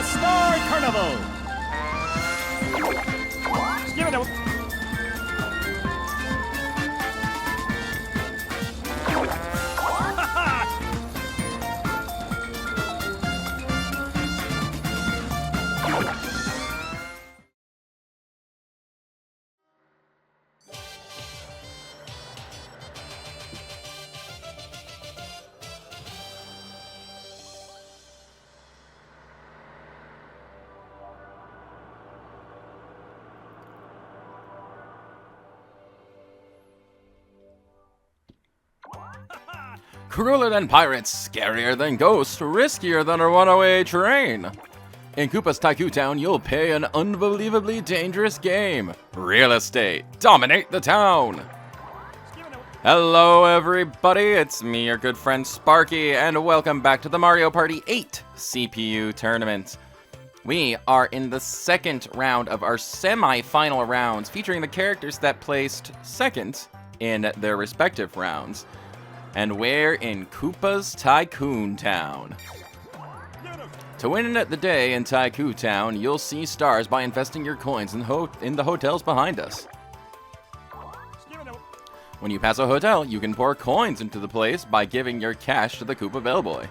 Star Carnival! Give it a... Crueler than pirates, scarier than ghosts, riskier than a runaway train. In Koopa's Tycoon Town, you'll play an unbelievably dangerous game. Real estate. Dominate the town. Hello everybody, it's me, your good friend Sparky, and welcome back to the Mario Party 8 CPU Tournament. We are in the second round of our semi-final rounds, featuring the characters that placed second in their respective rounds. And we're in Koopa's Tycoon Town. To win the day in Tycoon Town, you'll see stars by investing your coins in the hotels behind us. When you pass a hotel, you can pour coins into the place by giving your cash to the Koopa bellboy.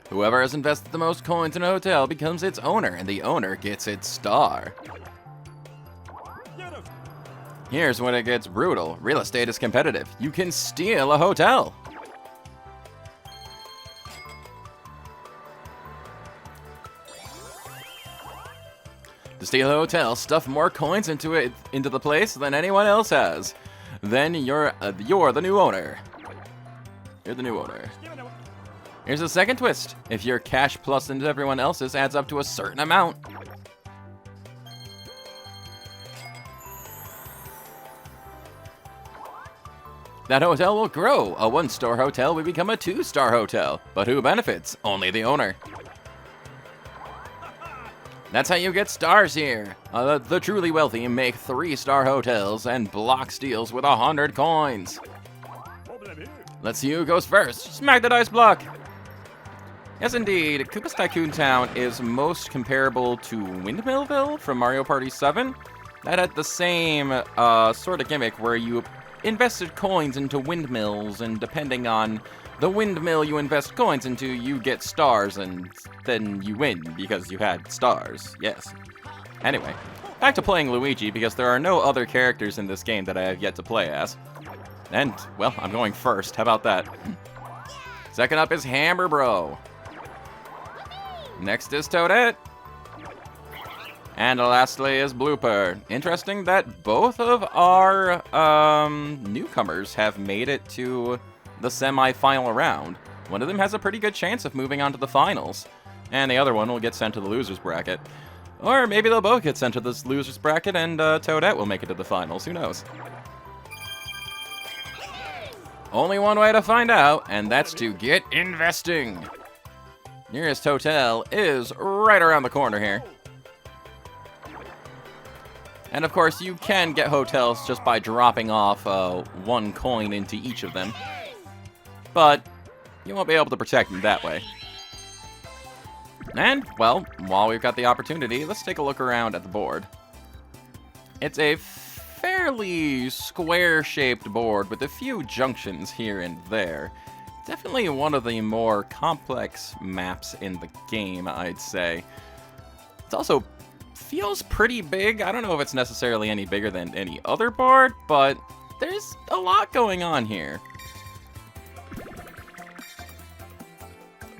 Whoever has invested the most coins in a hotel becomes its owner, and the owner gets its star. Here's when it gets brutal. Real estate is competitive. You can steal a hotel. To steal a hotel, stuff more coins into the place than anyone else has. Then you're the new owner. You're the new owner. Here's a second twist. If your cash plus into everyone else's adds up to a certain amount, that hotel will grow. A one-star hotel will become a two-star hotel. But who benefits? Only the owner. That's how you get stars here. The truly wealthy make 3-star hotels and block steals with 100 coins. Let's see who goes first. Smack the dice block. Yes, indeed. Koopa's Tycoon Town is most comparable to Windmillville from Mario Party 7. That had the same sort of gimmick where you invested coins into windmills, and depending on the windmill you invest coins into, you get stars, and then you win because you had stars. Yes. Anyway, back to playing Luigi, because there are no other characters in this game that I have yet to play as. And, well, I'm going first. How about that? Second up is Hammer Bro. Next is Toadette. And lastly is Blooper. Interesting that both of our newcomers have made it to the semi-final round. One of them has a pretty good chance of moving on to the finals, and the other one will get sent to the loser's bracket. Or maybe they'll both get sent to this loser's bracket and Toadette will make it to the finals. Who knows? Only one way to find out, and that's to get investing. Nearest hotel is right around the corner here. And of course, you can get hotels just by dropping off 1 coin into each of them. But you won't be able to protect them that way. And, well, while we've got the opportunity, let's take a look around at the board. It's a fairly square-shaped board with a few junctions here and there. Definitely one of the more complex maps in the game, I'd say. It's also feels pretty big. I don't know if it's necessarily any bigger than any other board, but there's a lot going on here.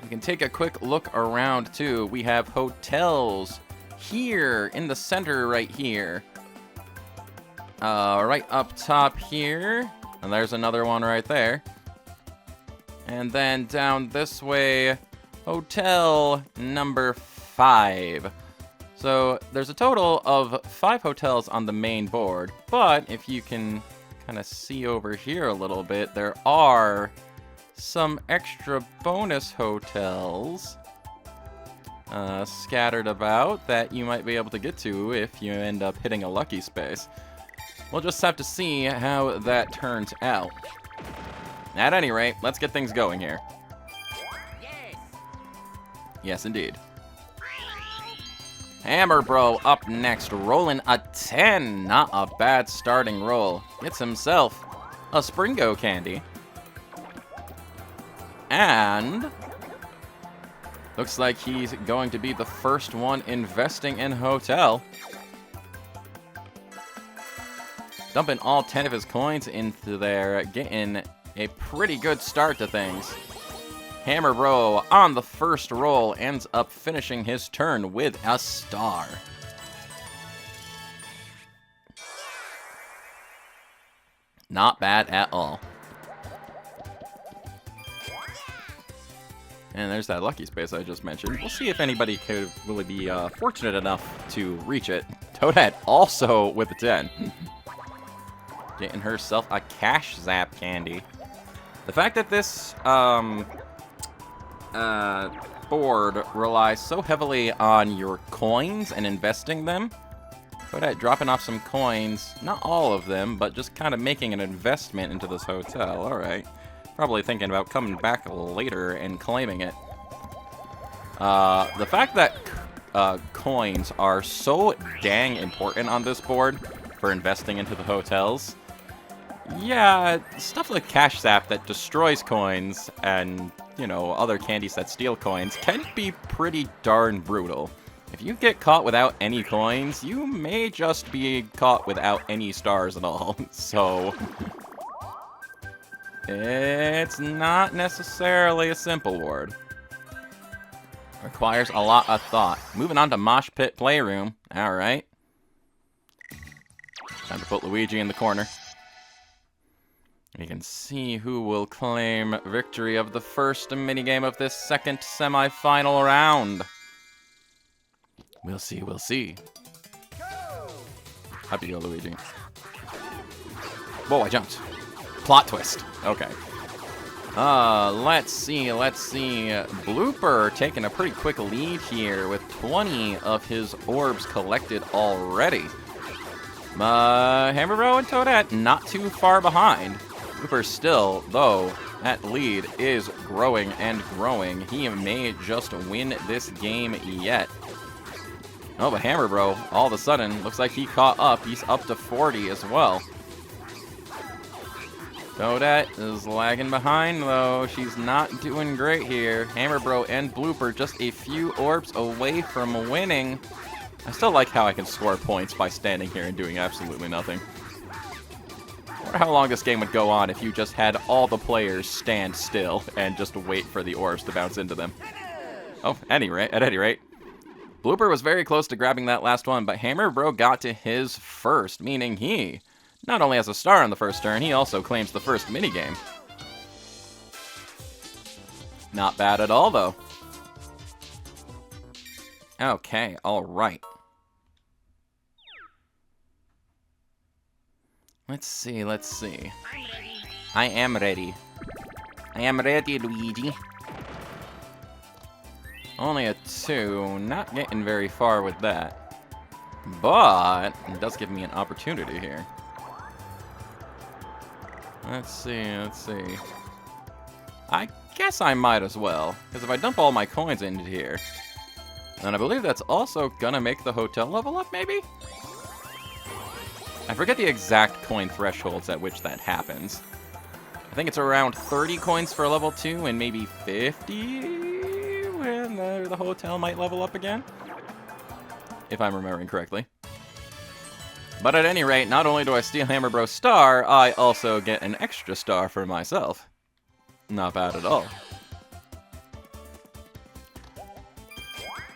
We can take a quick look around too. We have hotels here in the center right here. Right up top here. And there's another one right there. And then down this way, hotel number 5. So there's a total of 5 hotels on the main board, but if you can kind of see over here a little bit, there are some extra bonus hotels scattered about that you might be able to get to if you end up hitting a lucky space. We'll just have to see how that turns out. At any rate, let's get things going here. Yes, indeed. Hammer Bro up next, rolling a 10. Not a bad starting roll. Gets himself a Springo candy. And looks like he's going to be the first one investing in Hotel. Dumping all 10 of his coins into there, getting a pretty good start to things. Hammer Bro on the first roll ends up finishing his turn with a star. Not bad at all. And there's that lucky space I just mentioned. We'll see if anybody could really be fortunate enough to reach it. Toadette also with a 10. Getting herself a Cash Zap candy. The fact that this board relies so heavily on your coins and investing them. Toadette dropping off some coins, not all of them, but just kind of making an investment into this hotel. Alright. Probably thinking about coming back later and claiming it. The fact that coins are so dang important on this board for investing into the hotels. Yeah, stuff like Cash Zap that destroys coins and, you know, other candies that steal coins can be pretty darn brutal. If you get caught without any coins, you may just be caught without any stars at all. So it's not necessarily a simple ward. Requires a lot of thought. Moving on to Mosh Pit Playroom. Alright. Time to put Luigi in the corner. You can see who will claim victory of the first minigame of this second semi-final round. We'll see, we'll see. Happy to go, Luigi. Whoa, I jumped. Plot twist. Okay. Let's see. Blooper taking a pretty quick lead here with 20 of his orbs collected already. Hammer Bro and Toadette not too far behind. Blooper still, though, that lead is growing and growing. He may just win this game yet. Oh, but Hammer Bro, all of a sudden, looks like he caught up. He's up to 40 as well. Toadette is lagging behind, though. She's not doing great here. Hammer Bro and Blooper just a few orbs away from winning. I still like how I can score points by standing here and doing absolutely nothing. I wonder how long this game would go on if you just had all the players stand still and just wait for the orbs to bounce into them. Oh, at any rate. Blooper was very close to grabbing that last one, but Hammer Bro got to his first, meaning he not only has a star on the first turn, he also claims the first minigame. Not bad at all, though. Okay, alright. Let's see. I am ready. I am ready, Luigi. Only a 2. Not getting very far with that. But it does give me an opportunity here. Let's see. I guess I might as well, because if I dump all my coins into here, then I believe that's also gonna make the hotel level up, maybe? I forget the exact coin thresholds at which that happens. I think it's around 30 coins for level 2 and maybe 50 when the hotel might level up again. If I'm remembering correctly. But at any rate, not only do I steal Hammer Bro's star, I also get an extra star for myself. Not bad at all.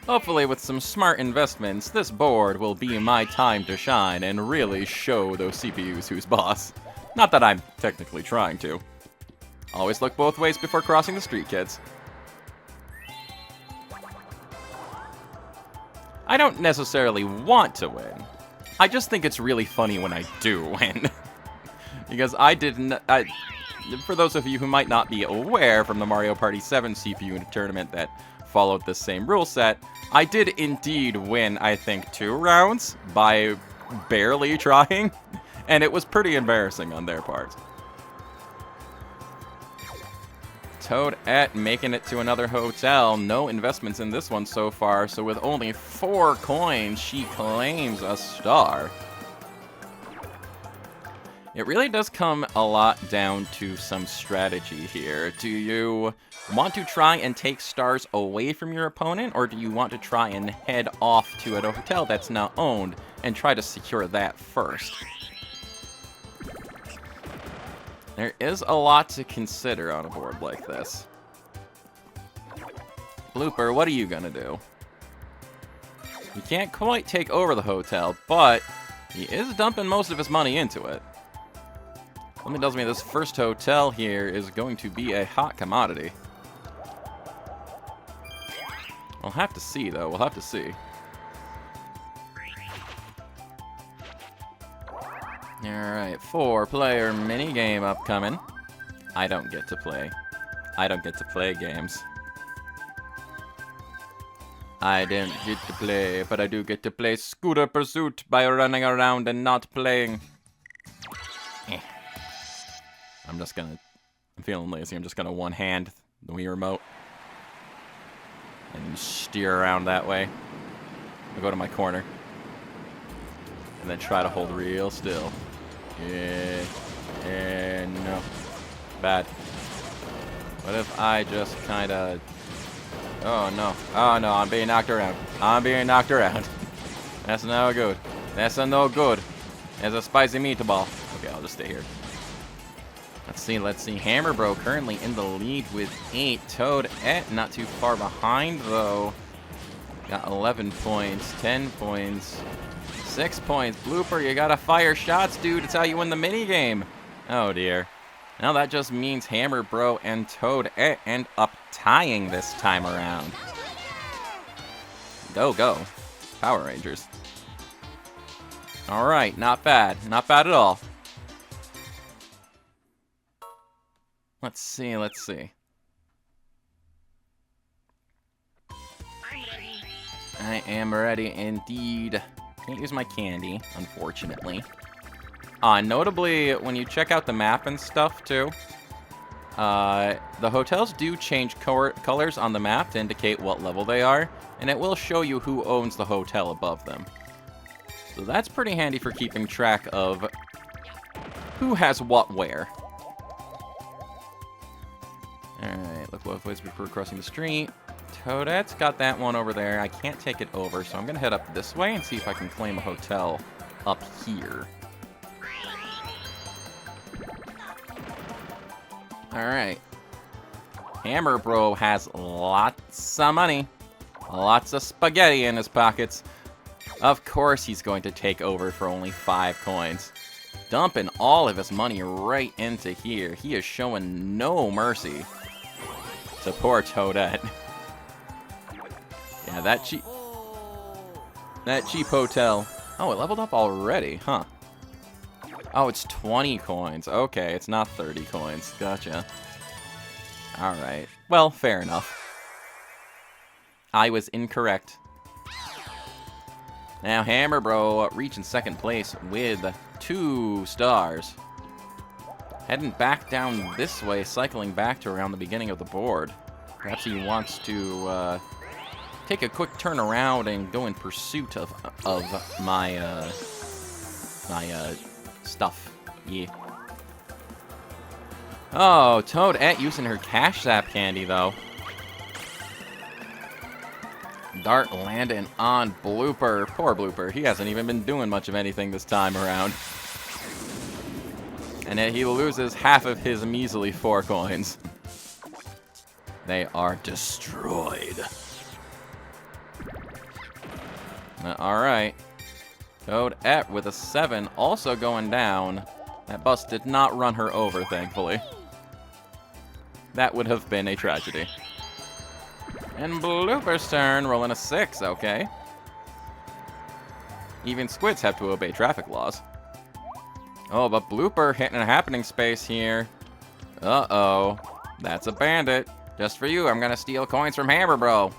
Hopefully with some smart investments, this board will be my time to shine and really show those CPUs who's boss. Not that I'm technically trying to. Always look both ways before crossing the street, kids. I don't necessarily want to win. I just think it's really funny when I do win. Because for those of you who might not be aware from the Mario Party 7 CPU tournament that followed the same rule set, I did indeed win, I think, 2 rounds by barely trying, and it was pretty embarrassing on their part. Toadette making it to another hotel. No investments in this one so far, so with only 4 coins, she claims a star. It really does come a lot down to some strategy here. Do you want to try and take stars away from your opponent, or do you want to try and head off to a hotel that's now owned and try to secure that first? There is a lot to consider on a board like this. Blooper, what are you gonna do? He can't quite take over the hotel, but he is dumping most of his money into it. Something tells me this first hotel here is going to be a hot commodity. We'll have to see, though. We'll have to see. Alright, 4-player minigame upcoming. I don't get to play. I don't get to play games. I didn't get to play, but I do get to play Scooter Pursuit by running around and not playing. I'm feeling lazy. I'm just gonna one-hand the Wii Remote and steer around that way. I'll go to my corner and then try to hold real still. No. Bad. What if I just kinda... Oh no. Oh no, I'm being knocked around. I'm being knocked around. That's no good. That's no good. There's a spicy meatball. Okay, I'll just stay here. Let's see. Hammer Bro currently in the lead with 8. Toadette not too far behind, though. Got 11 points, 10 points, 6 points. Blooper, you gotta fire shots, dude. It's how you win the minigame. Oh, dear. Now that just means Hammer Bro and Toadette end up tying this time around. Go, go. Power Rangers. Alright, not bad. Not bad at all. Let's see. I am ready indeed. Can't use my candy, unfortunately. Notably, when you check out the map and stuff, too, the hotels do change colors on the map to indicate what level they are, and it will show you who owns the hotel above them. So that's pretty handy for keeping track of who has what where. Alright, look both ways before crossing the street. Toadette's got that one over there. I can't take it over, so I'm going to head up this way and see if I can claim a hotel up here. Alright. Hammer Bro has lots of money. Lots of spaghetti in his pockets. Of course he's going to take over for only 5 coins. Dumping all of his money right into here. He is showing no mercy to poor Toadette. Yeah, that cheap hotel. Oh, it leveled up already, huh? Oh, it's 20 coins. Okay, it's not 30 coins. Gotcha. Alright. Well, fair enough. I was incorrect. Now, Hammer Bro reaching second place with 2 stars. Heading back down this way, cycling back to around the beginning of the board. Perhaps he wants to take a quick turn around and go in pursuit of my stuff. Yeah. Oh, Toadette using her Cash Zap candy, though. Dart landing on Blooper. Poor Blooper. He hasn't even been doing much of anything this time around. And yet he loses half of his measly 4 coins. They are destroyed. Alright. Toadette with a 7 also going down. That bus did not run her over, thankfully. That would have been a tragedy. And Blooper's turn, rolling a 6, okay. Even squids have to obey traffic laws. Oh, but Blooper hitting a happening space here. Uh-oh. That's a bandit. Just for you, I'm gonna steal coins from Hammer Bro.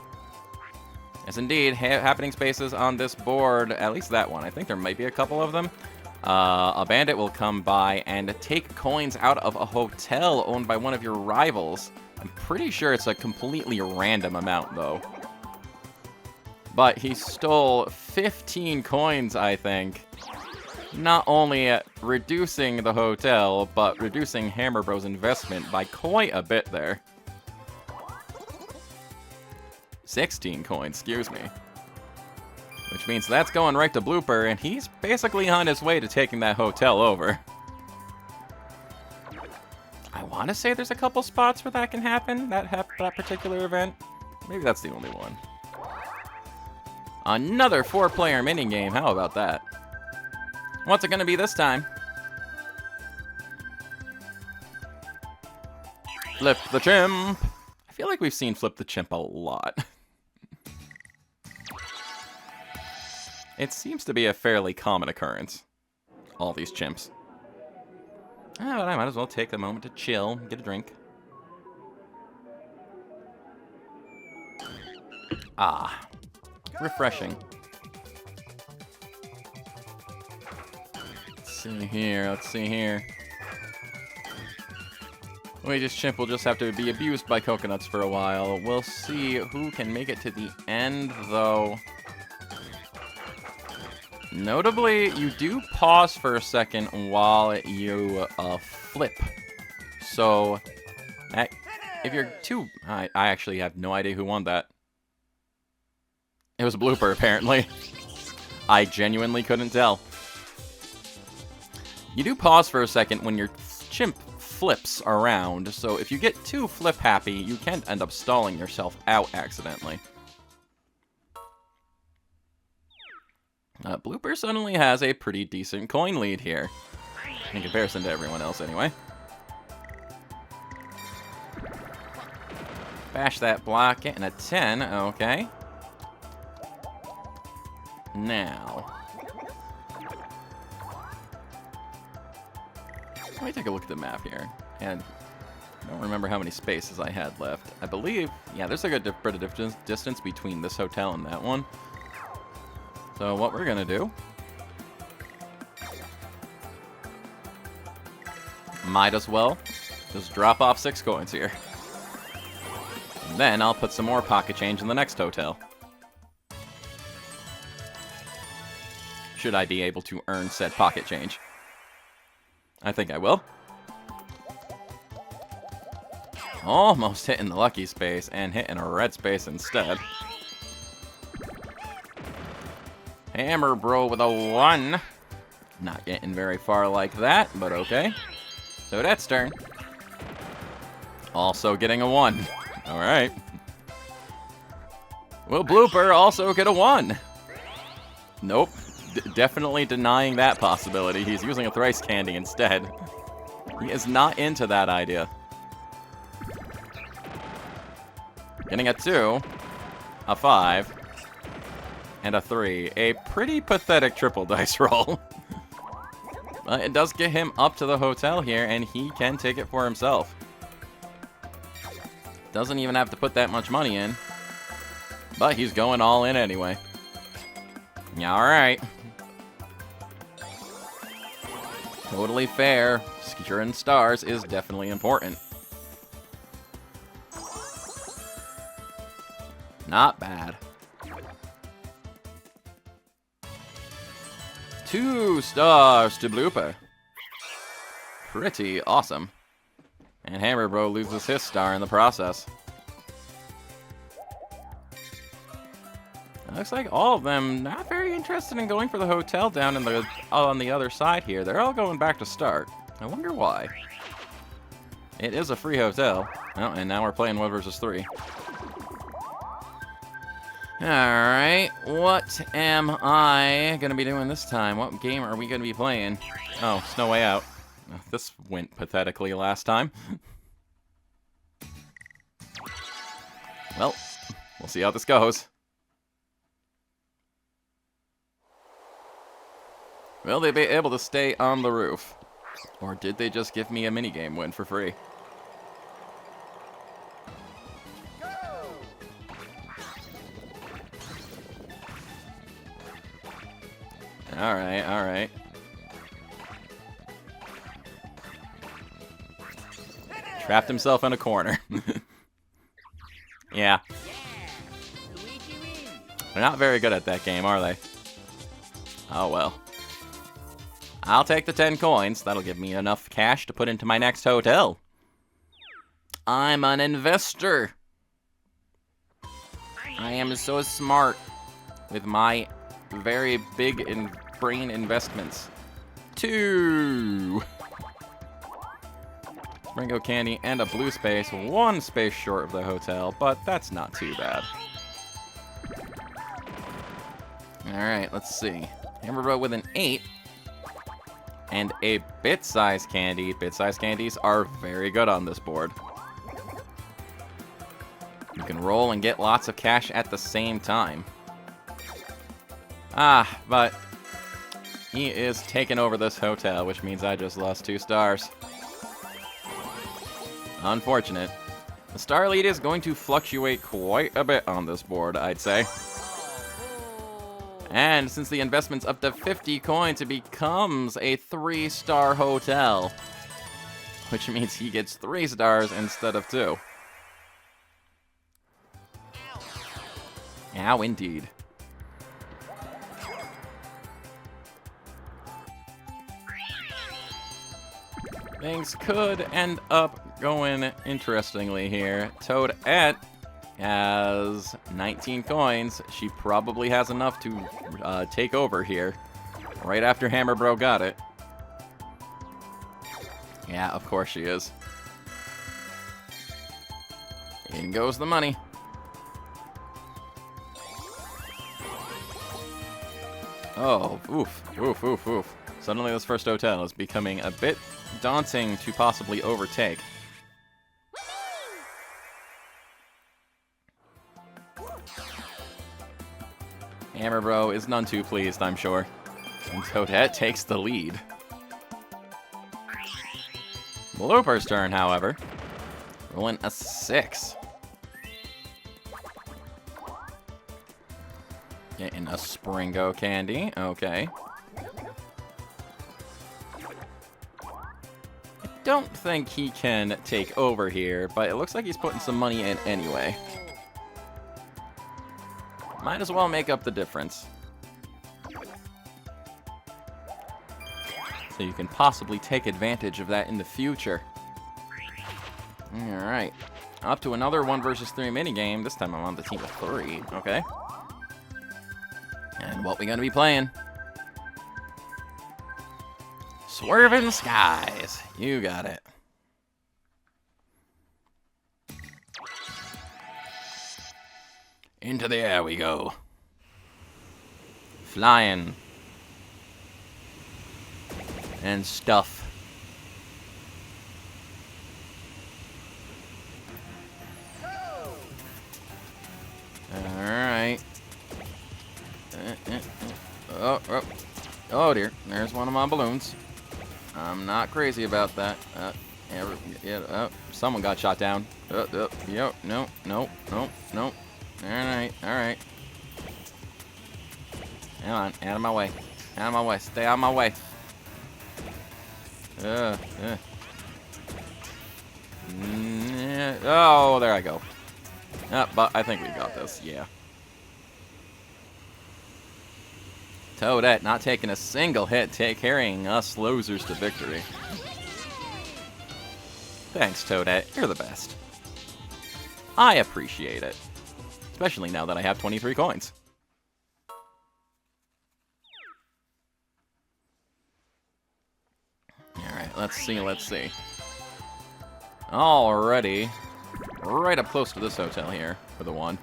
Yes, indeed. Happening spaces on this board. At least that one. I think there might be a couple of them. a bandit will come by and take coins out of a hotel owned by one of your rivals. I'm pretty sure it's a completely random amount, though. But he stole 15 coins, I think. Not only reducing the hotel, but reducing Hammer Bros' investment by quite a bit there. 16 coins, excuse me. Which means that's going right to Blooper, and he's basically on his way to taking that hotel over. I want to say there's a couple spots where that can happen, that particular event. Maybe that's the only one. Another 4-player minigame, how about that? What's it going to be this time? Flip the Chimp! I feel like we've seen Flip the Chimp a lot. It seems to be a fairly common occurrence. All these chimps. Ah, but I might as well take a moment to chill, get a drink. Ah, refreshing. Let's see here. This chimp will just have to be abused by coconuts for a while. We'll see who can make it to the end, though. Notably, you do pause for a second while you flip. So, if you're too... I actually have no idea who won that. It was a Blooper, apparently. I genuinely couldn't tell. You do pause for a second when your chimp flips around, so if you get too flip happy, you can end up stalling yourself out accidentally. Blooper suddenly has a pretty decent coin lead here. In comparison to everyone else, anyway. Bash that block, getting a 10, okay. Now. Let me take a look at the map here. And I don't remember how many spaces I had left. I believe, yeah, there's like a bit of distance between this hotel and that one. So what we're gonna do, might as well just drop off 6 coins here. And then I'll put some more pocket change in the next hotel. Should I be able to earn said pocket change? I think I will. Almost hitting the lucky space and hitting a red space instead. Hammer Bro with a 1. Not getting very far like that, but okay. So that's turn. Also getting a 1. Alright. Will Blooper also get a 1? Nope. Definitely denying that possibility. He's using a thrice candy instead. He is not into that idea. Getting a 2. A 5. And a 3. A pretty pathetic triple dice roll. But it does get him up to the hotel here, and he can take it for himself. Doesn't even have to put that much money in. But he's going all in anyway. Alright. Totally fair. Securing stars is definitely important. Not bad. 2 stars to Blooper. Pretty awesome. And Hammer Bro loses his star in the process. It looks like all of them not very interested in going for the hotel down in the on the other side here. They're all going back to start. I wonder why. It is a free hotel. Oh, and now we're playing 1 versus 3. Alright, what am I going to be doing this time? What game are we going to be playing? Oh, Snow Way Out. This went pathetically last time. Well, we'll see how this goes. Will they be able to stay on the roof? Or did they just give me a minigame win for free? Alright, alright. Trapped himself in a corner. Yeah. They're not very good at that game, are they? Oh well. I'll take the 10 coins. That'll give me enough cash to put into my next hotel. I'm an investor. I am so smart with my very big brain investments. 2. Ringo candy and a blue space. 1 space short of the hotel, but that's not too bad. Alright, let's see. Hammer Row with an 8. And a bit-sized candy. Bit-sized candies are very good on this board. You can roll and get lots of cash at the same time. But he is taking over this hotel, which means I just lost 2 stars. Unfortunate. The star lead is going to fluctuate quite a bit on this board, I'd say. And since the investment's up to 50 coins, it becomes a 3-star hotel. Which means he gets 3 stars instead of 2. Ow, indeed. Things could end up going interestingly here. Toadette has 19 coins. She probably has enough to take over here. Right after Hammer Bro got it. Yeah, of course she is. In goes the money. Oh, oof, oof, oof, oof. Suddenly this first hotel is becoming a bit daunting to possibly overtake. Hammer Bro is none too pleased, I'm sure. And Toadette takes the lead. Blooper's turn, however. Rolling a 6. Getting a Springo candy. Okay. I don't think he can take over here, but it looks like he's putting some money in anyway. Might as well make up the difference. So you can possibly take advantage of that in the future. Alright. Up to another 1 versus 3 minigame. This time I'm on the team of 3. Okay. And what we gonna be playing? Swerving Skies. You got it. Into the air we go. Flying. And stuff. Alright. Oh dear. There's one of my balloons. I'm not crazy about that. Someone got shot down. Yep. No. Alright. Come on, out of my way. Out of my way. Stay out of my way. Oh, there I go. But I think we got this, yeah. Toadette not taking a single hit, carrying us losers to victory. Thanks, Toadette. You're the best. I appreciate it. Especially now that I have 23 coins. Alright, let's see. Already. Right up close to this hotel here for the 1.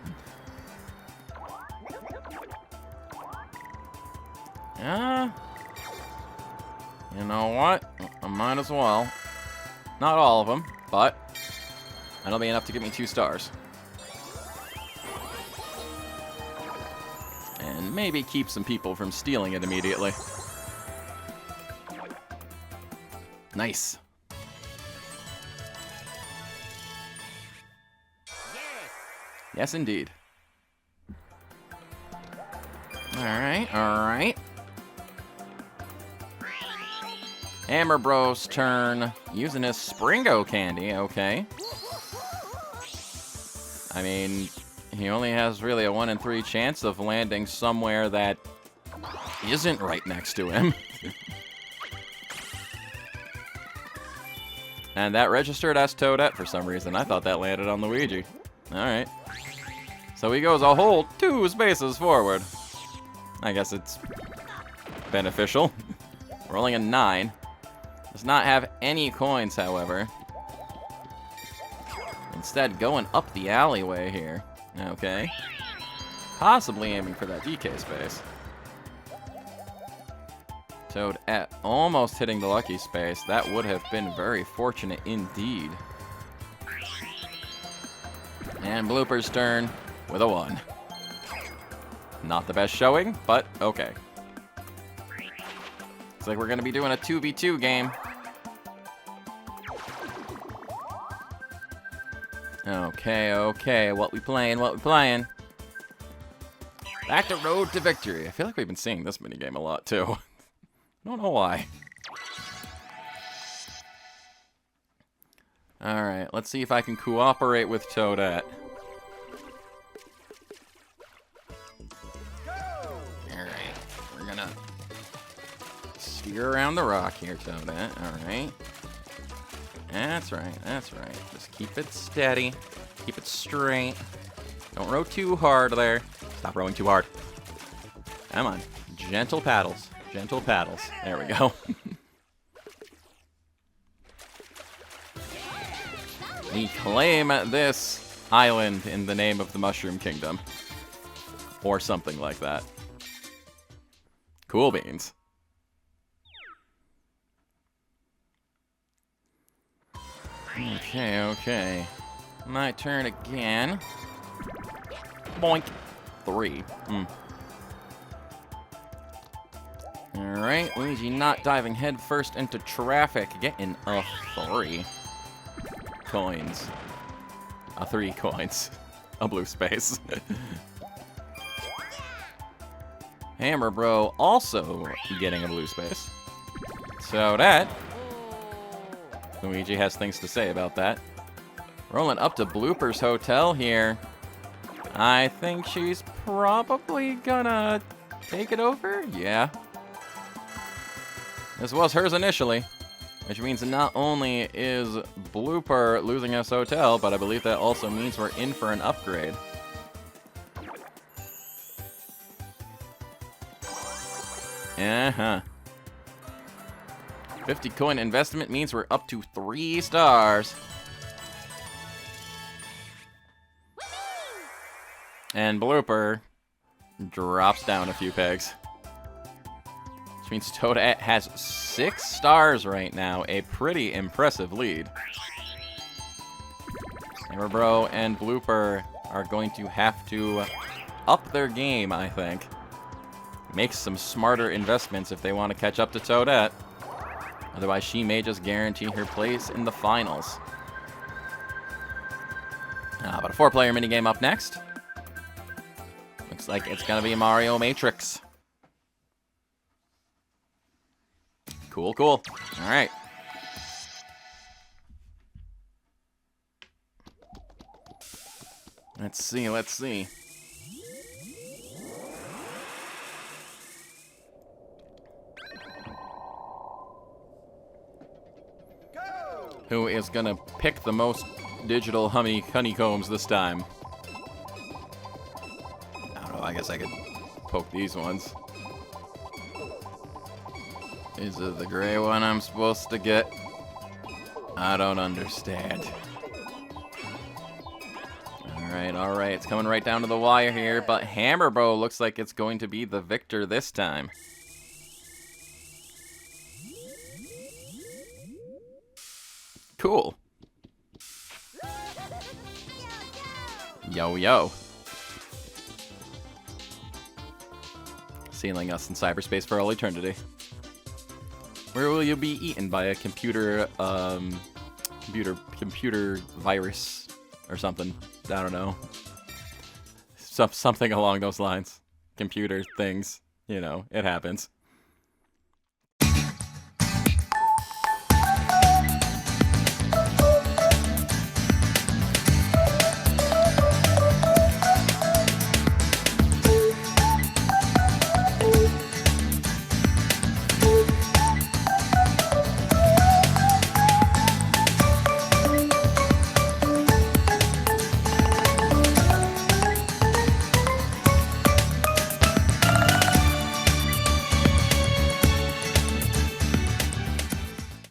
You know what? I might as well. Not all of them, but that'll be enough to give me 2 stars. And maybe keep some people from stealing it immediately. Nice. Yes, indeed. Alright. Hammer Bro's turn, using his Springo candy, okay. I mean, he only has really a 1 in 3 chance of landing somewhere that isn't right next to him. And that registered as Toadette for some reason. I thought that landed on Luigi. Alright. So he goes a whole 2 spaces forward. I guess it's beneficial. Rolling a 9. Does not have any coins, however. Instead, going up the alleyway here. Okay. Possibly aiming for that DK space. Toadette almost hitting the lucky space. That would have been very fortunate indeed. And Blooper's turn with a 1. Not the best showing, but okay. Looks like we're going to be doing a 2v2 game. Okay. What we playing? Back to Road to Victory. I feel like we've been seeing this minigame a lot, too. I don't know why. Alright, let's see if I can cooperate with Toadette. Alright, we're gonna steer around the rock here, Toadette. Alright. That's right. Just keep it steady. Keep it straight. Don't row too hard there. Stop rowing too hard. Come on. Gentle paddles. Gentle paddles. There we go. We claim this island in the name of the Mushroom Kingdom. Or something like that. Cool beans. Okay. My turn again. Boink. 3. Alright, Luigi not diving headfirst into traffic. Getting a 3 coins. 3 coins. A blue space. Hammer Bro also getting a blue space. So that... Luigi has things to say about that. Rolling up to Blooper's Hotel here. I think she's probably gonna take it over? Yeah. This was hers initially, which means not only is Blooper losing his hotel, but I believe that also means we're in for an upgrade. Uh-huh. 50 coin investment means we're up to 3 stars. And Blooper drops down a few pegs. Which means Toadette has 6 stars right now. A pretty impressive lead. Hammer Bro and Blooper are going to have to up their game, I think. Make some smarter investments if they want to catch up to Toadette. Otherwise, she may just guarantee her place in the finals. But a 4-player minigame up next. Looks like it's gonna be Mario Matrix. Cool. Alright. Let's see. Who is gonna pick the most digital honeycombs this time? I don't know, I guess I could poke these ones. Is it the gray one I'm supposed to get? I don't understand. Alright, it's coming right down to the wire here, but Hammer Bro looks like it's going to be the victor this time. Cool. Yo. Sealing us in cyberspace for all eternity. Where will you be eaten by a computer virus or something? I don't know. Something along those lines. Computer things. You know, it happens.